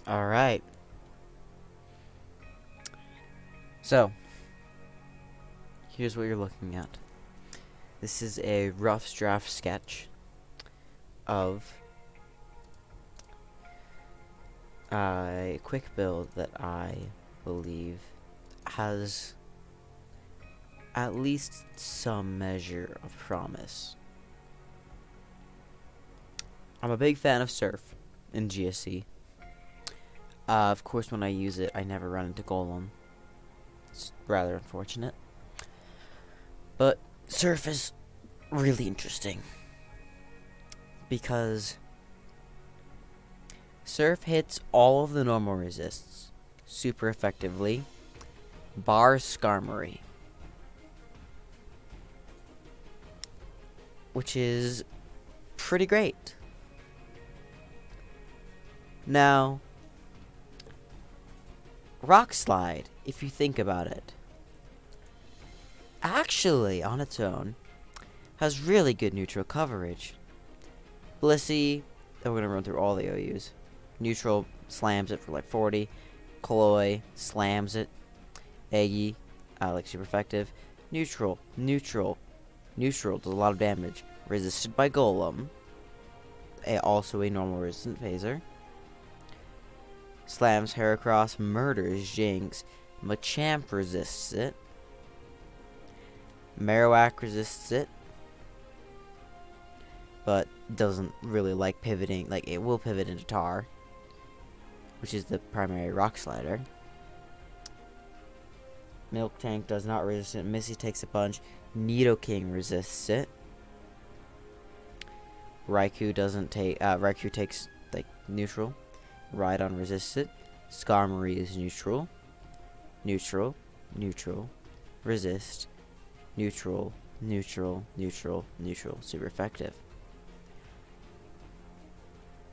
Alright. So, here's what you're looking at. This is a rough draft sketch of a quick build that I believe has at least some measure of promise. I'm a big fan of Surf in GSC. Of course, when I use it, I never run into Golem. It's rather unfortunate. But Surf is really interesting because Surf hits all of the normal resists super effectively, bar Skarmory, which is pretty great. Now, Rock Slide, if you think about it, actually, on its own, has really good neutral coverage. Blissey, we're going to run through all the OUs. Neutral slams it for like 40. Koloy slams it. Eggy, like super effective. Neutral does a lot of damage. Resisted by Golem. Also a normal resistant phaser. Slams Heracross, murders Jinx. Machamp resists it. Marowak resists it, but doesn't really like pivoting. Like, it will pivot into Tar, which is the primary rock slider. Milk Tank does not resist it. Missy takes a punch. Nidoking resists it. Raikou doesn't take. Raikou takes like neutral. Rhydon resists it. Skarmory is neutral. Neutral. Resist. Neutral. Super effective.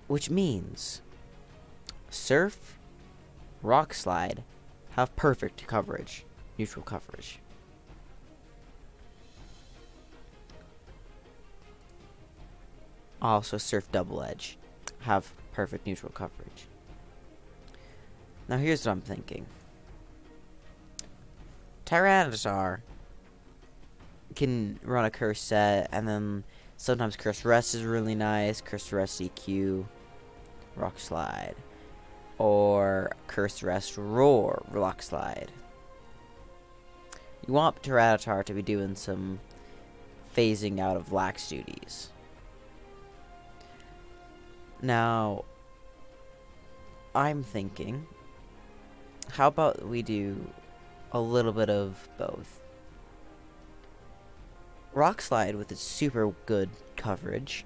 Which means Surf, Rock Slide have perfect coverage. Neutral coverage. Also, Surf Double Edge have perfect neutral coverage. Now here's what I'm thinking. Tyranitar can run a Curse set, and then sometimes Curse Rest is really nice. Curse Rest EQ, Rock Slide. Or Curse Rest Roar, Rock Slide. You want Tyranitar to be doing some phasing out of lax duties. Now, I'm thinking, how about we do a little bit of both? Rock Slide, with its super good coverage,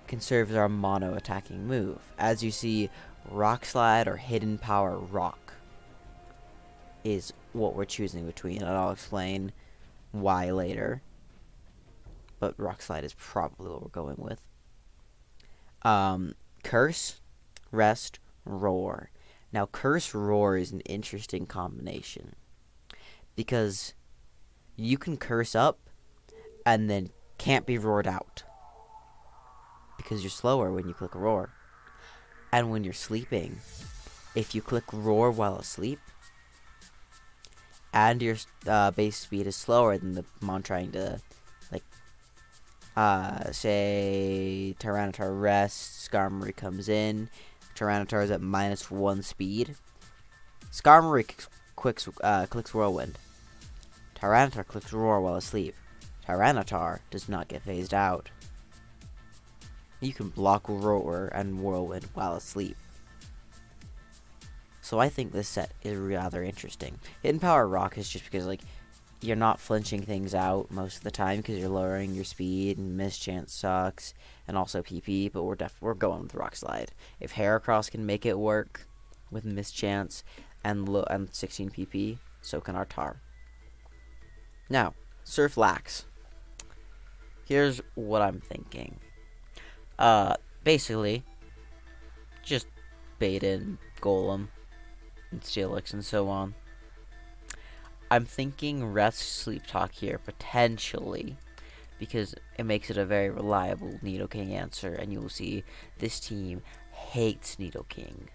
can serve as our mono attacking move. As you see, Rock Slide or Hidden Power Rock is what we're choosing between, and I'll explain why later. But Rock Slide is probably what we're going with. Curse, Rest, Roar. Now, Curse Roar is an interesting combination because you can curse up and then can't be roared out because you're slower when you click Roar. And when you're sleeping, if you click Roar while asleep and your base speed is slower than the mon trying to, like, say Tyranitar rests, Skarmory comes in, Tyranitar is at -1 speed, Skarmory clicks Whirlwind. Tyranitar clicks Roar while asleep. Tyranitar does not get phased out. You can block Roar and Whirlwind while asleep. So I think this set is rather interesting. Hidden Power Rock is just because, like, you're not flinching things out most of the time because you're lowering your speed, and Mischance sucks, and also PP, but we're going with Rock Slide. If Heracross can make it work with Mischance and 16 PP, so can our Tar. Now, Surf Lax. Here's what I'm thinking. Basically, just bait in Golem and Steelix and so on. I'm thinking Rest Sleep Talk here, potentially, because it makes it a very reliable Nidoking answer, and you will see this team hates Nidoking.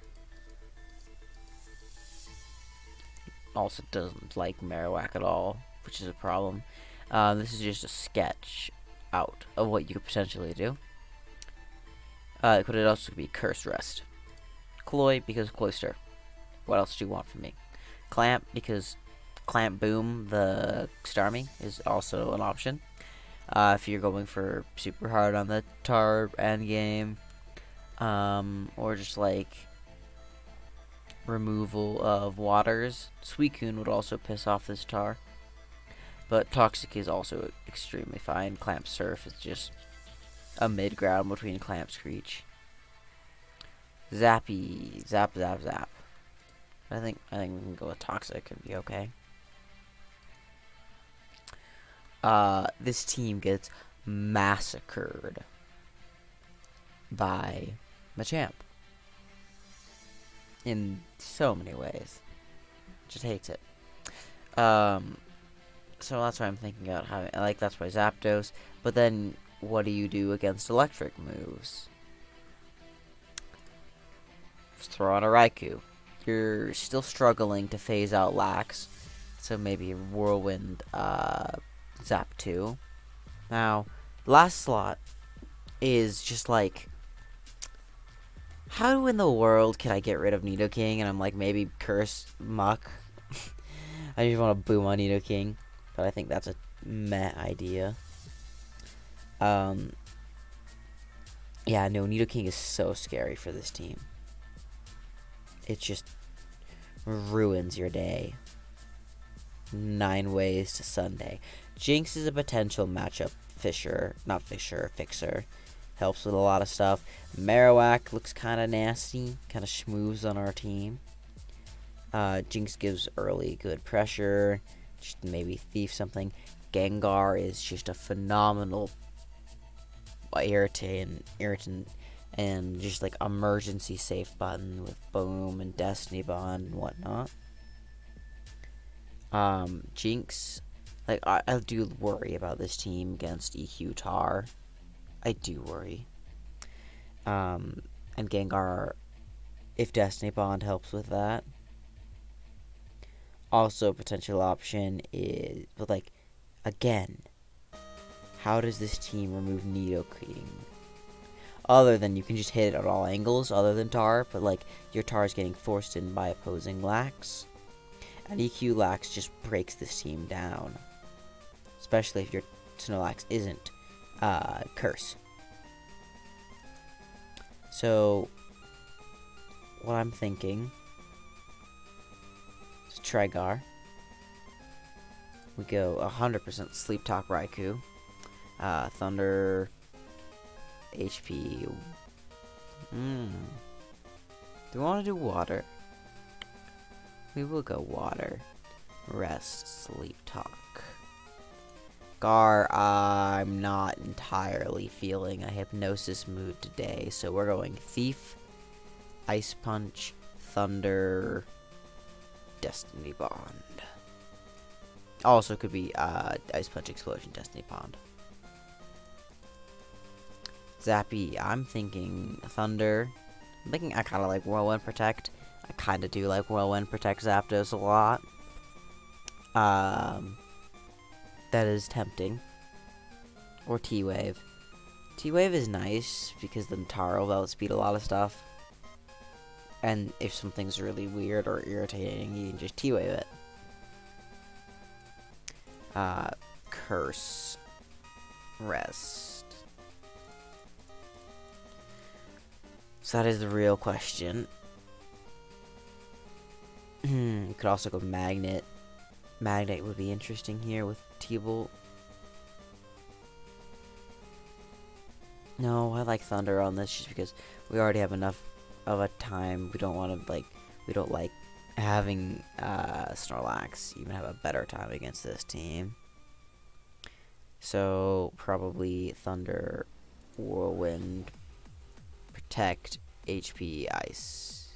Also doesn't like Marowak at all, which is a problem. This is just a sketch out of what you could potentially do. Could it also be Curse Rest? Cloy, because Cloyster. What else do you want from me? Clamp, because Clamp Boom, the Starmie, is also an option. If you're going for super hard on the tar endgame, or just like removal of waters. Suicune would also piss off this tar. But Toxic is also extremely fine. Clamp Surf is just a mid-ground between Clamp Screech. Zappy. Zap, zap, zap. I think we can go with Toxic and be okay. This team gets massacred by Machamp. In so many ways. Just hates it. So that's why I'm thinking about having, like, that's why Zapdos. But then, what do you do against electric moves? Just throw on a Raikou. You're still struggling to phase out Lax. So maybe Whirlwind, Zap 2. Now, last slot is just like, how in the world can I get rid of Nidoking? And I'm like, maybe Curse Muck. I just want to boom on Nidoking. But I think that's a meh idea. Yeah, no, Nidoking is so scary for this team. It just ruins your day. 9 ways to Sunday. Jinx is a potential matchup fixer. Helps with a lot of stuff. Marowak looks kind of nasty. Kind of schmooze on our team. Jinx gives early good pressure. Just maybe thief something. Gengar is just a phenomenal irritant and just like emergency safe button with Boom and Destiny Bond and whatnot. Jinx, like I do worry about this team against EQ Tar. I do worry. And Gengar, if Destiny Bond helps with that. Also, a potential option is, but like, again, how does this team remove Nidoking? Other than you can just hit it at all angles, other than Tar, but like, your Tar is getting forced in by opposing Lax. And EQ Lax just breaks this team down. Especially if your Snorlax isn't Curse. So, what I'm thinking is Trigar. We go 100% Sleep Talk Raikou. Thunder. HP. Do we want to do water? We will go water. Rest. Sleep Talk. Gar, I'm not entirely feeling a hypnosis mood today, so we're going Thief, Ice Punch, Thunder, Destiny Bond. Also could be Ice Punch, Explosion, Destiny Bond. Zappy, I'm thinking Thunder. I'm thinking I kind of like Whirlwind Protect. I kind of do like Whirlwind Protect Zapdos a lot. That is tempting. Or T-Wave. T-Wave is nice because then Taro will outspeed a lot of stuff. And if something's really weird or irritating, you can just T-Wave it. Curse. Rest. So that is the real question. You could also go Magnet. Magnet would be interesting here with T-Bolt. No, I like Thunder on this just because we already have enough of a time. We don't want to, like, we don't like having Snorlax even have a better time against this team. So, probably Thunder, Whirlwind, Protect, HP, Ice.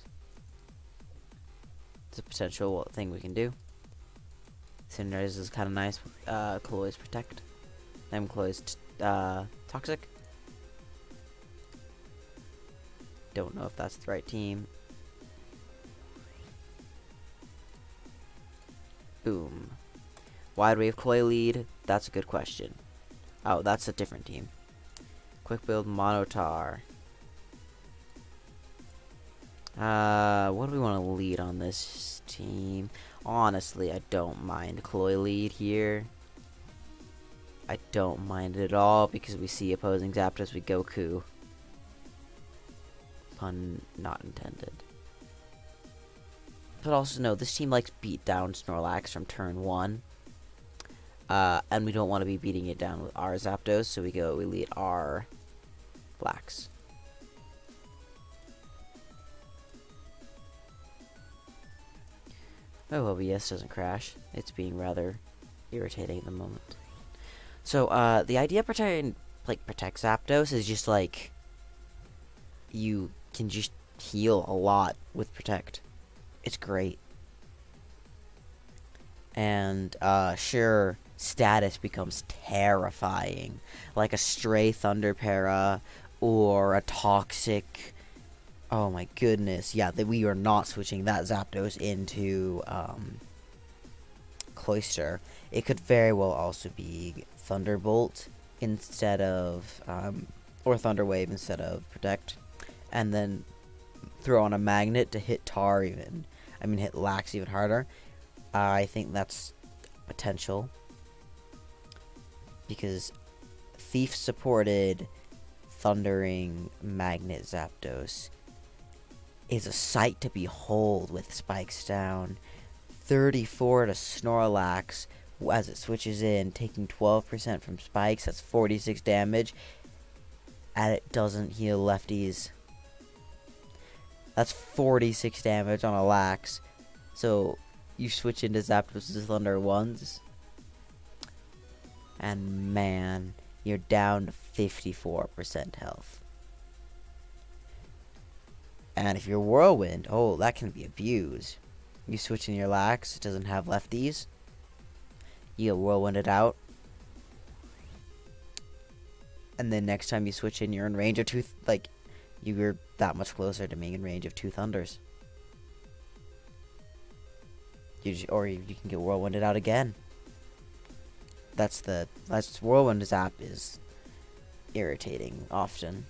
It's a potential thing we can do. Cinderace is kind of nice with Cloy's Protect. Cloy's Toxic. don't know if that's the right team. Boom. Wide Wave Koi lead? That's a good question. Oh, that's a different team. Quick build Monotar. What do we want to lead on this team? Honestly, I don't mind Cloy lead here. I don't mind it at all because we see opposing Zapdos with Goku. Pun not intended. But also no, this team likes beat down Snorlax from turn 1. And we don't want to be beating it down with our Zapdos, so we lead our Blacks. Oh, OBS doesn't crash. It's being rather irritating at the moment. So, the idea of protect Zapdos is just like, you can just heal a lot with Protect. It's great. And, sure, status becomes terrifying. Like a Stray Thunder Para, or a Toxic. Oh my goodness, yeah, we are not switching that Zapdos into, Cloyster. It could very well also be Thunderbolt instead of, or Thunder Wave instead of Protect. And then throw on a Magnet to hit Tar even. Hit Lax even harder. I think that's potential. Because Thief supported Thundering Magnet Zapdos is a sight to behold with spikes down. 34 to Snorlax as it switches in, taking 12% from spikes. That's 46 damage. And it doesn't heal lefties. That's 46 damage on a Lax. So you switch into Zapdos' Thunder 1s. And man, you're down to 54% health. And if you're Whirlwind, oh, that can be abused. You switch in your Lax, it doesn't have lefties. You get Whirlwinded out. And then next time you switch in, you're in range of you're that much closer to being in range of 2 Thunders. Or you can get Whirlwinded out again. That's Whirlwind Zap is irritating often.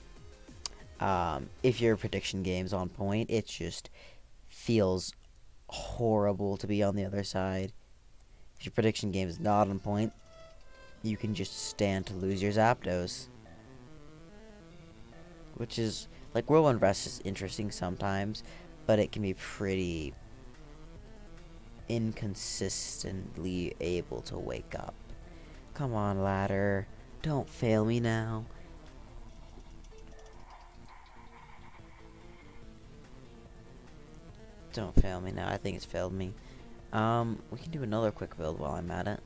If your prediction game's on point, it just feels horrible to be on the other side. If your prediction game is not on point, you can just stand to lose your Zapdos. Which is, like, Whirlwind Rest is interesting sometimes, but it can be pretty inconsistently able to wake up. Come on, ladder. Don't fail me now. Don't fail me now. I think it's failed me. We can do another quick build while I'm at it.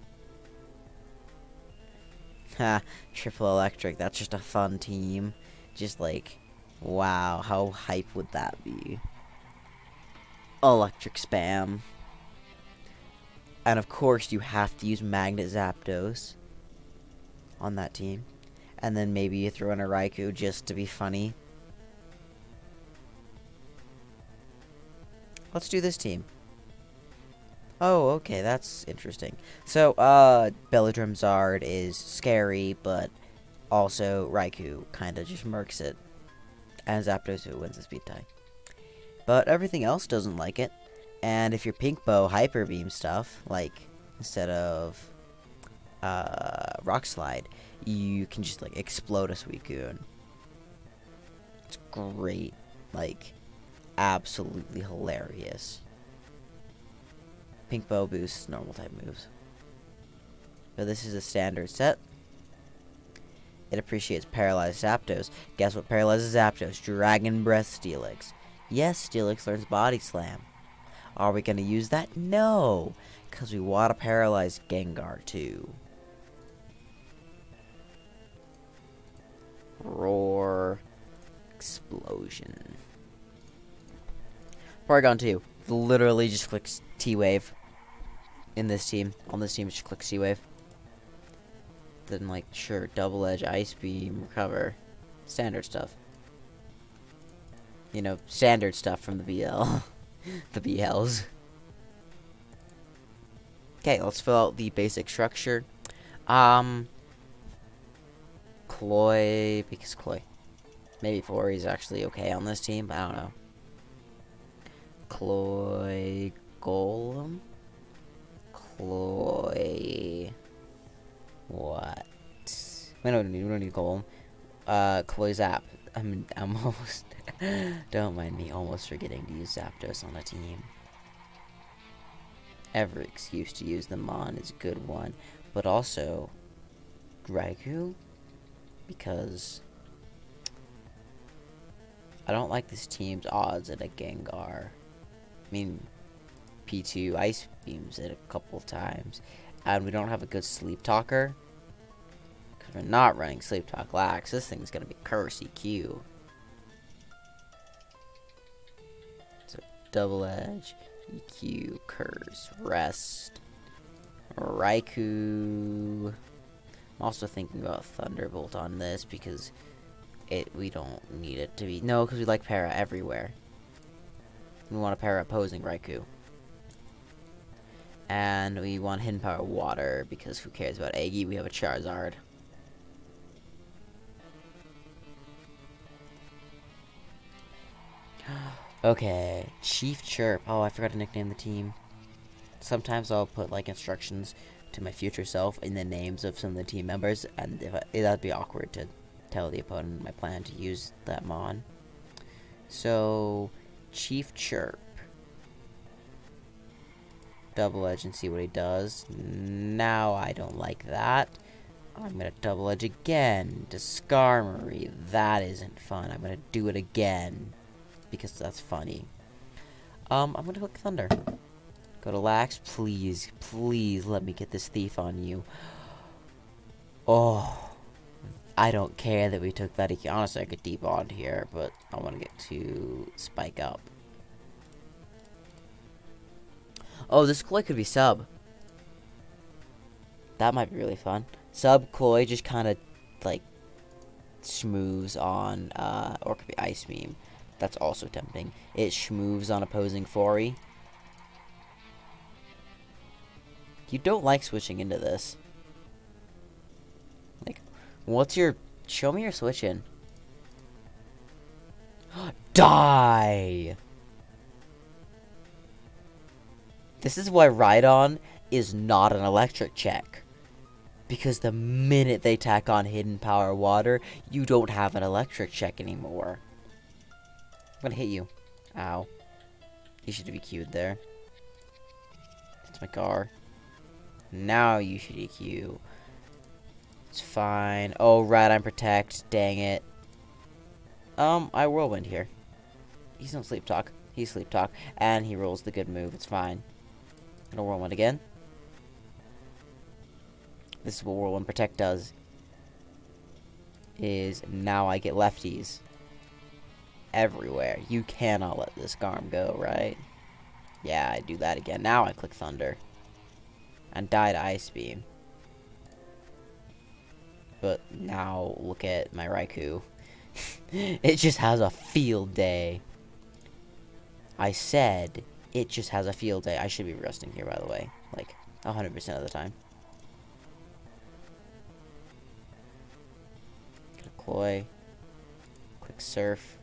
Ha, Triple Electric. That's just a fun team. Just like, wow, how hype would that be? Electric Spam. And of course, you have to use Magnet Zapdos on that team. And then maybe you throw in a Raikou just to be funny. Let's do this team. Oh, okay, that's interesting. So, Belladrum Zard is scary, but also Raikou kind of just murks it. And Zapdos who wins the speed tie. But everything else doesn't like it. And if you're Pink Bow Hyper Beam stuff, like, instead of Rock Slide, you can just, like, explode a Suicune. It's great. Like, absolutely hilarious. Pink Bow boosts normal type moves. But this is a standard set. It appreciates Paralyzed Zapdos. Guess what paralyzes Zapdos? Dragon Breath Steelix. Yes, Steelix learns Body Slam. Are we going to use that? No! Because we want to paralyze Gengar too. Roar. Explosion. Porygon 2. Literally just clicks T-Wave. In this team. On this team, just clicks T-Wave. Then, like, sure, Double Edge, Ice Beam, Recover. Standard stuff. You know, standard stuff from the BL. The BLs. Okay, let's fill out the basic structure. Cloy, because Cloy. Maybe Florey's actually okay on this team, but I don't know. Cloy Golem? Cloy... What? We don't need Golem. Cloy Zap. I'm almost... Don't mind me almost forgetting to use Zapdos on a team. Every excuse to use them on is a good one. But also... Raikou? Because... I don't like this team's odds at a Gengar. I mean, P2 Ice Beams it a couple times. And we don't have a good Sleep Talker. Because we're not running Sleep Talk Lax. This thing's going to be Curse EQ. So, Double Edge, EQ, Curse, Rest, Raikou. I'm also thinking about Thunderbolt on this because we don't need it to be... No, because we like Para everywhere. We want a Para opposing Raikou. And we want Hidden Power Water, because who cares about Aggie? We have a Charizard. Okay, Chief Chirp. Oh, I forgot to nickname the team. Sometimes I'll put, like, instructions to my future self in the names of some of the team members, and that'd be awkward to tell the opponent my plan to use that mon. So, Chief Chirp. Double Edge and see what he does. Now I don't like that. I'm gonna Double Edge again to Skarmory. That isn't fun. I'm gonna do it again because that's funny. I'm gonna click Thunder. Go to Lax. Please, please let me get this Thief on you. Oh. I don't care that we took that. Honestly, I could deep on here, but I want to get to Spike Up. Oh, this Cloy could be Sub. That might be really fun. Sub Cloy just kind of, like, schmooves on, or it could be Ice Beam. That's also tempting. It schmooves on opposing Florey. You don't like switching into this. Like, what's your... Show me your switch in. Die! This is why Rhydon is not an electric check. Because the minute they tack on Hidden Power Water, you don't have an electric check anymore. I'm gonna hit you. Ow. You should have EQ'd there. That's my car. Now you should EQ. It's fine. Oh, Rhydon Protect. Dang it. I Whirlwind here. He's no Sleep Talk. He's Sleep Talk. And he rolls the good move. It's fine. Gonna Whirlwind again. This is what Whirlwind Protect does. Is now I get lefties. Everywhere. You cannot let this Garm go, right? Yeah, I do that again. Now I click Thunder. And die to Ice Beam. But now look at my Raikou. It just has a field day. I said it just has a field day. I should be resting here, by the way. Like, 100% of the time. Cloy. Quick Surf.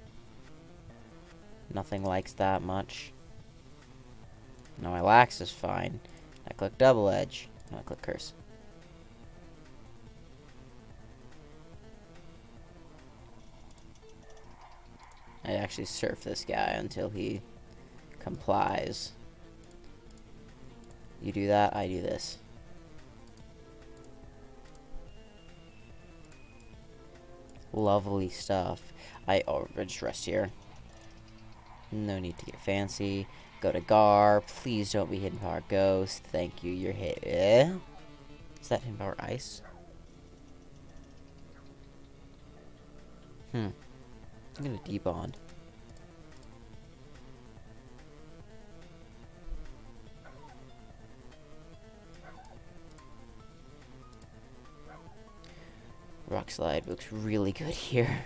Nothing likes that much. Now my Lax is fine. I click Double Edge. Now I click Curse. I actually surf this guy until he complies. You do that, I do this. Lovely stuff. Just rest here. No need to get fancy. Go to Gar. Please don't be Hidden Power Ghost. Thank you. You're hit. Is that Hidden Power Ice? I'm gonna debond. Rock Slide looks really good here.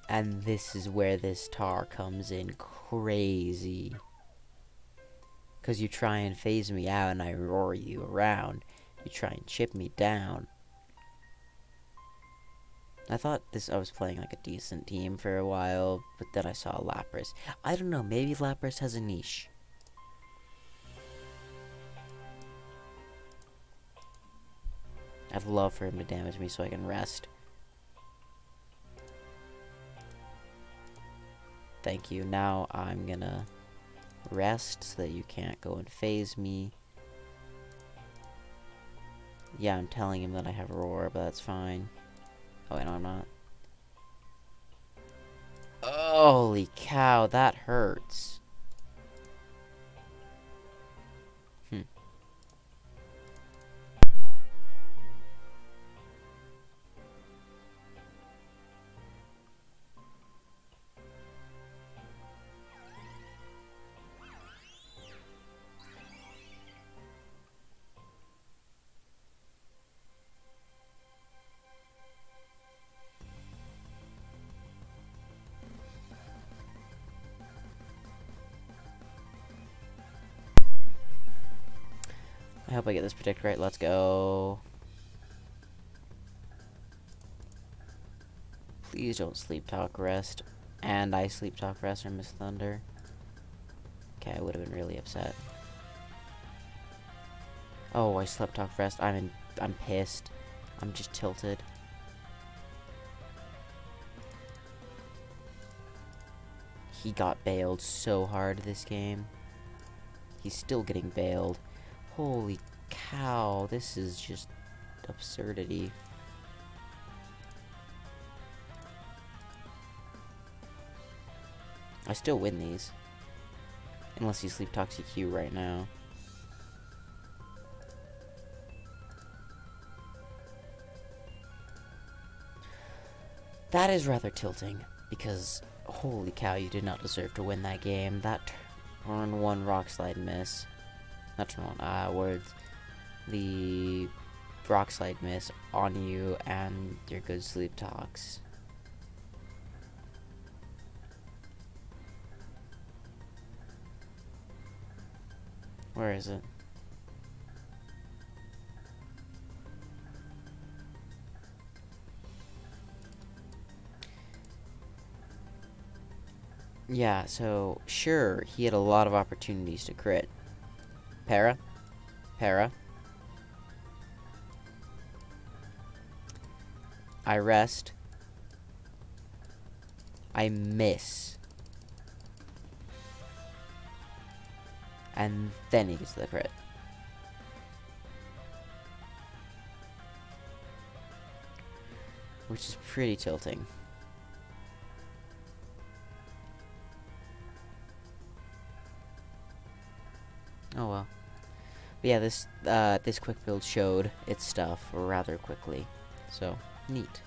And this is where this tar comes in crazy. Because you try and phase me out and I roar you around. You try and chip me down. I thought I was playing like a decent team for a while, but then I saw Lapras. I don't know, maybe Lapras has a niche. I'd love for him to damage me so I can rest. Thank you. Now I'm gonna rest so that you can't go and phase me. Yeah, I'm telling him that I have Roar, but that's fine. Oh, wait, no, I'm not. Holy cow, that hurts. I hope I get this predict right. Let's go. Please don't sleep talk rest. And I sleep talk rest or miss thunder. Okay, I would have been really upset. Oh, I slept talk rest. I'm pissed. I'm just tilted. He got bailed so hard this game. He's still getting bailed. Holy cow, this is just absurdity. I still win these. Unless he sleep talks EQ right now. That is rather tilting, because holy cow, you did not deserve to win that game. That turn 1 rock slide miss. Not turn 1, words. The rock slide miss on you and your good sleep talks. Where is it? Yeah, so, sure, he had a lot of opportunities to crit. Para. I rest. I miss. And then he gets the crit. Which is pretty tilting. Oh well. But yeah, this quick build showed its stuff rather quickly. So, neat.